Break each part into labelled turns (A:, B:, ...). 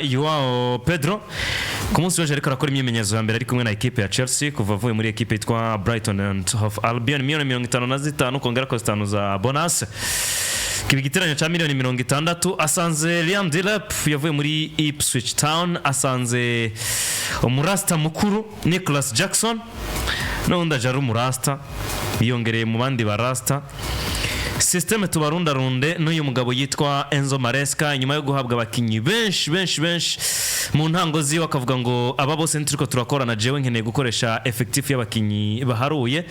A: Joao Pedro ku munsi w'ejo ariko arakora imyimenyerezo ya mbere ari kumwe na equipe ya Chelsea kuva avuye muri equipe yitwa Brighton and Hove Albion miliyoni 55 kongera ko 5 za bonus kibigiteranya cha miliyoni 60 asanze Liam Delap yavuye muri Ipswich Town asanze umurasta mukuru Nicholas Jackson n'undi ajaru umurasta yongereye mu bandi barasta System Tubarundarunde n'uyu mugabo yitwa Enzo Maresca nyuma yo guhabwa abakinyi benshi mu ntango ziwe akavuga ngo aba bose ntiriko turakorana jewe nkeneye gukoresha effective y'abakinyi baharuye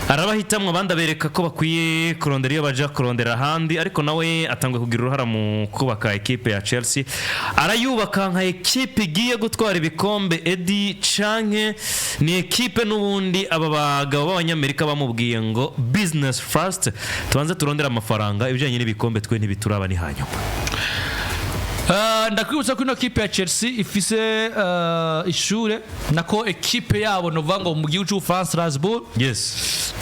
A: arabahitamwe abandi abereka ko bakwiye kurondera iyo baja kurondera handi ariko nawe atangwe kugira uruhara mu kubaka equipe ya Chelsea arayubaka nka equipe igiye gutwara ibikombe Eddie canke ni equipe n'ubundi aba bagabo b'abanyamerika bamubwiye ngo business first tubanze turondera amafaranga ibijanye n'ibikombe twe ntibituraba ni hanyuma
B: ndakwibutsa ko ino kipe ya Chelsea ifise ishure nako equipe yabo nova ngo mu gihugu France Strasbourg
A: yes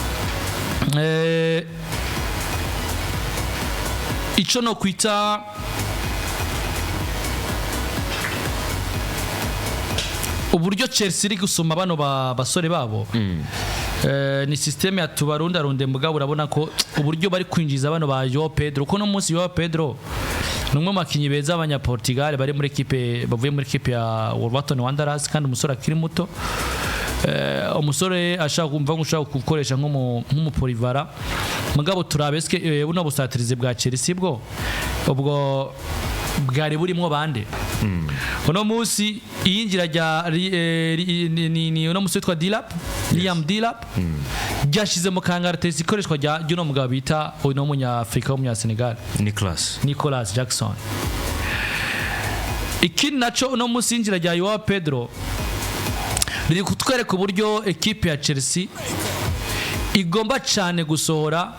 B: ico no kwita uburyo Chelsea iri gusoma bano basore babo ni systeme ya Tubarundarunde mugabo urabona ko uburyo bari kwinjiza bano ba Joao Pedro ko no munsi Joao Pedro numwe makinyi beza abanya Portugal bari muri equipe bavuye muri equipe ya Wolverhampton Wanderers kandi umusore akiri muto umusore ashaka kumva ngo ushaka gukoresha nk'umupolivara mugabo turabeske buno busatirize bwa Chelsea ubwo bwari burimo bande uno munsi iyinjira rya ni uno munsi twa Liam Delap byashize mu kangaratesi ikoreshwa rya uno mugabo bita uno munya Afrika w'umunya Senegal Nicholas Jackson ikindi naco uno munsi injira rya Joao Pedro riri kutwereka uburyo equipe ya Chelsea igomba cyane gusohora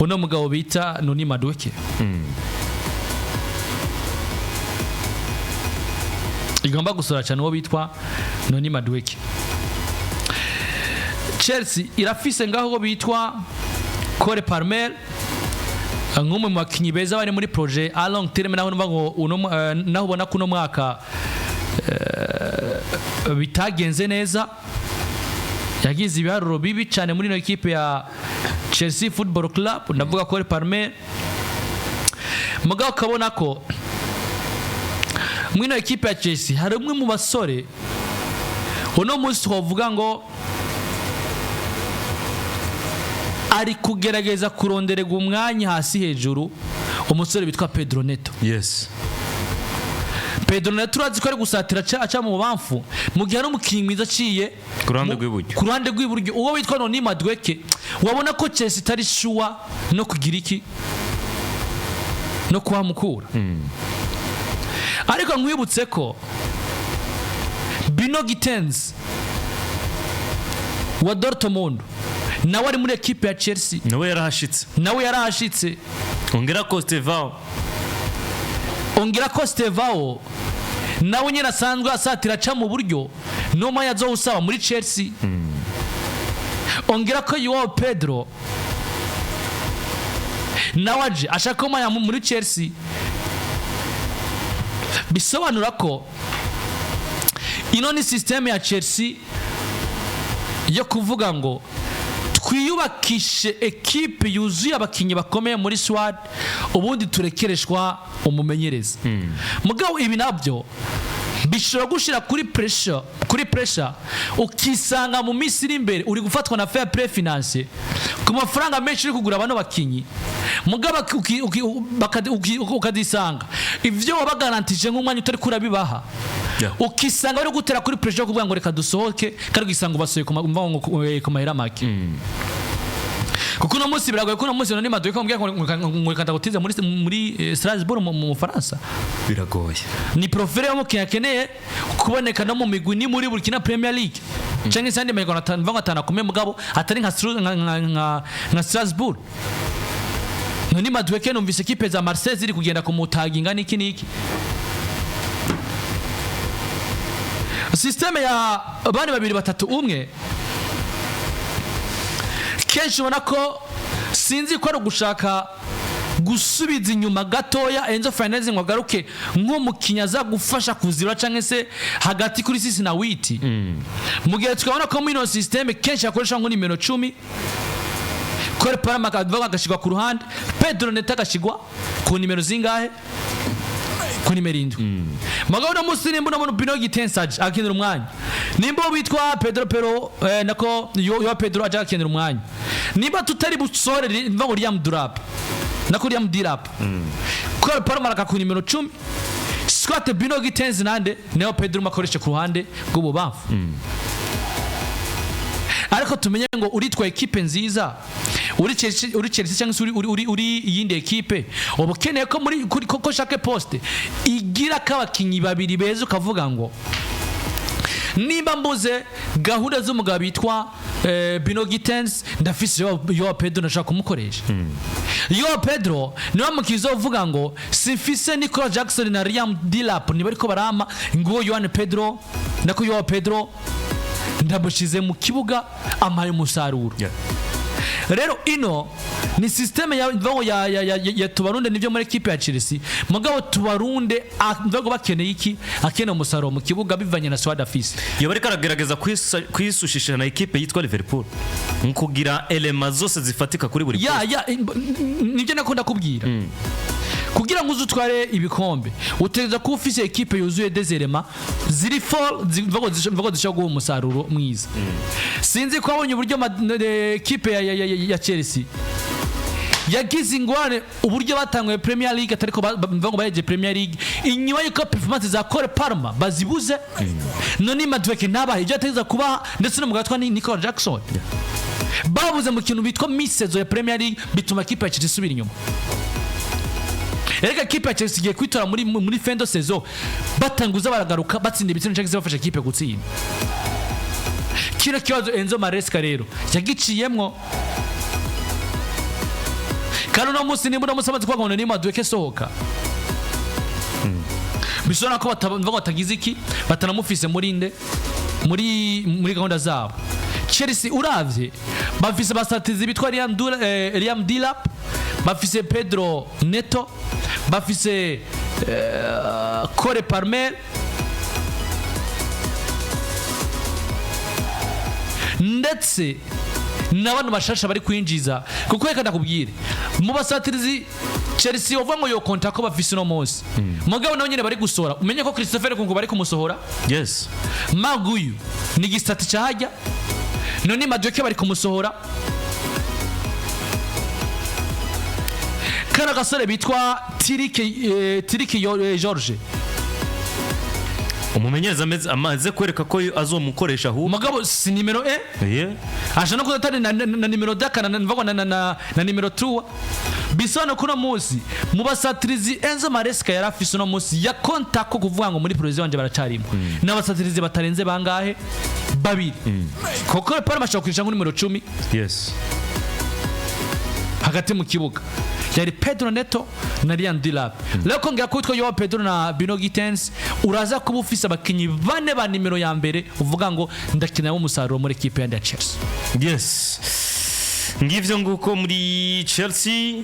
B: uno mugabo bita Noni Madueke igomba gusora cyane uwo bitwa Noni Madueke Chelsea irafise ngaho bitwa Cole Palmer nk'umwe mu bakinyi beza bari muri projet a long term naho naho ubona kuno mwaka bitagenze neza yagize ibiharuro bibi cyane muri no equipe ya Chelsea Football Club ndavuga Cole Palmer mugabo kabona ko mwino equipe ya Chelsea hari umwe mu basore uno munsi twavuga ngo ari kugerageza kuronderega umwanya hasi hejuru umusore bitwa Pedro Neto
A: yes
B: Pedro Neto urazi ko ari gusatira aca mu bamfu mu gihe n'umukinyi mwiza aciye kurande rw'iburyo uwo witwa Noni Madueke wabona ko Chelsea itari sure no kugira iki no kuhamukura ariko nkwibutse ko Bino Gittens wa Dortmund nawe ari muri equipe ya Chelsea
A: nawe yarahashitse ongera Costevao nawe nyine asanzwe asatira aca mu buryo noma yazo usaba muri Chelsea
B: ongera ko Joao Pedro nawaje ashaka ko muri Chelsea bisobanura ko ino ni system ya Chelsea yo kuvuga ngo twiyubakishe equipe yuzuye abakinyi bakomeye muri squad ubundi turekereshwa umumenyereza mugabo ibi nabyo bishobora gushira kuri pressure ukisanga mu misiri imbere uri gufatwa na fair play finance ku mafaranga menshi uri kugura bano bakinyi mugabo ukadisanga ivyo wabagarantije nk'umwanya utari kurabibaha ukisanga bari gutera kuri pressure kuvuga ngo reka dusohoke kandi ugisanga ubasoye ku mahera make kuko no munsi biragoye ko no munsi Noni Madueke mbwiye ngo reka ndagutiza muri Strasbourg mu Faransa
A: biragoye
B: ni profile yo mukeneye kuboneka no mu migwi ni muri Burkina Premier League cyangwa sandi mayigona atanakomeye mugabo atari nka Strasbourg Noni Madueke numvise equipe za Marseille ziri kugenda kumutaginga niki systeme ya bane babiri batatu umwe kenshi ubona ko sinzi ko ari ugushaka gusubiza inyuma gatoya Enzo Fernandez ngo agaruke nko mukinyaza gufasha kuzira canke se hagati kuri sisi na witi mu gihe tukabona ko muri no system kenshi akoresha ngo nimero 10 Kore Palma agashigwa ku ruhande Pedro Neto agashigwa ku nimero zingahe ku nimero 7 magabo no musini mbona mu Bino Gitensaje akinira umwanya nimbo witwa Pedro Pero nako yo Pedro aja akinira umwanya nimba tutari busore mva ngo Liam Durap nako Liam Dirap Kore Palma ku nimero 10 Scott Bino Gitenzi nande neo Pedro makoresha ku ruhande rw'ububamfu ariko tumenye ngo uritwa equipe nziza uri Chelsea cyangwa uri yindi equipe ubukeneye ko muri koko chaque poste igira kabakinyi babiri beza ukavuga ngo nimba mbuze gahunda z'umugabo bitwa Bino Gitens ndafise yo Pedro nashaka kumukoresha yo Pedro niwe mukizo uvuga ngo sifise Nicolas Jackson na Liam Delap ni bariko barama ngo Yohane Pedro nako yo Pedro ndabushize mu kibuga amaye umusaruro rero ino ni systeme ya Tubarunde nivyo muri equipe ya Chelsea mugabo Tubarunde mvago bakeneye iki akene umusaruro mu kibuga bivanye na Swada Fisi
A: yo bari karagerageza kwisushisha na equipe yitwa Liverpool nkugira elema zose zifatika kuri buri
B: nivyo nakunda kubwira kugira ngo uzutware ibikombe utegeza ko ufise equipe yuzuye dezerema ziri fall mvago zishago umusaruro mwiza sinzi ko abonye uburyo equipe ya Chelsea yagize ingwane uburyo batangwe Premier League atariko mvago bayeje Premier League inyuma y'uko performance za Kore Palma bazibuze none Madweke nabahe ibyo ategeza kuba ndetse no mugatwa ni Nicolas Jackson babuze mu kintu bitwa misezo ya Premier League bituma equipe ya Chelsea isubira inyuma Erega equipe ya Chelsea giye kwitora muri fendo saison batanguza baragaruka batsinda ibitsina cyangwa bafasha equipe gutsinda kino kibazo Enzo Maresca rero yagiciyemwo kandi no musi nimba musamaze kwa ngone ni Madweke sohoka bisona ko batagize iki batanamufise muri gahunda zabo Chelsea uravye bafise basatizi bitwa Liam Delap bafise Pedro Neto bafise Kore Palmer ndetse n'abantu bashasha bari kwinjiza kuko reka ndakubwire mu basatirizi Chelsea uvuga ngo yo konta ko bafise no munsi mugabo nawe nyine bari gusora umenye ko Christopher Kungu bari kumusohora
A: yes
B: Maguyu ni gistati cyahajya none Madweke bari kumusohora kana gasore bitwa Tiriki George
A: umumenyereza amaze kwereka ko azomukoresha hu
B: mugabo si nimero aje no kuzatana na nimero dakana mvago na nimero 3 bisona kuno munsi mu basatirizi Enzo Maresca yarafise no munsi ya konta ko kuvuga ngo muri provision wanje baracarimo n'abasatirizi batarenze bangahe babiri koko Palma ashaka ngo nimero 10
A: yes
B: hagati mu kibuga yari Pedro Neto na Liam Delap leo kongira kwitwa yo Pedro na Bino Gitens uraza kuba ufise abakinyi bane ba nimero ya mbere uvuga ngo ndakina mu musaruro muri equipe ya Chelsea
A: yes ngivyo nguko muri Chelsea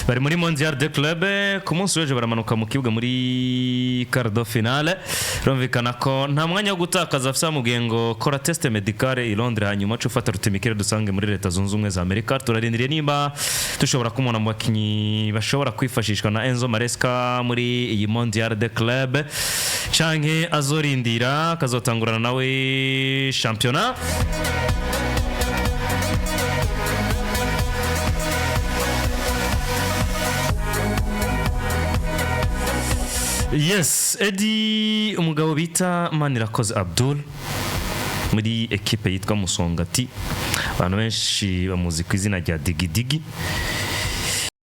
A: bari muri Mondial de Club ku munsi w'ejo baramanuka mu kibuga muri quart finale rumvikana ko nta mwanya wo gutakaza afisa mu gengo kora test medicale i Londres hanyuma cyo fata rutimikire dusange muri leta zunze ubumwe za Amerika turarindiriye nimba dushobora kumona mu bakinyi bashobora kwifashishwa na Enzo Maresca muri iyi Mondial de Club canke azorindira kazotangurana nawe championnat yes Eddie umugabo bita Manirakoze Abdul muri equipe yitwa Musongati abantu benshi bamuzi ku izina rya Digidigi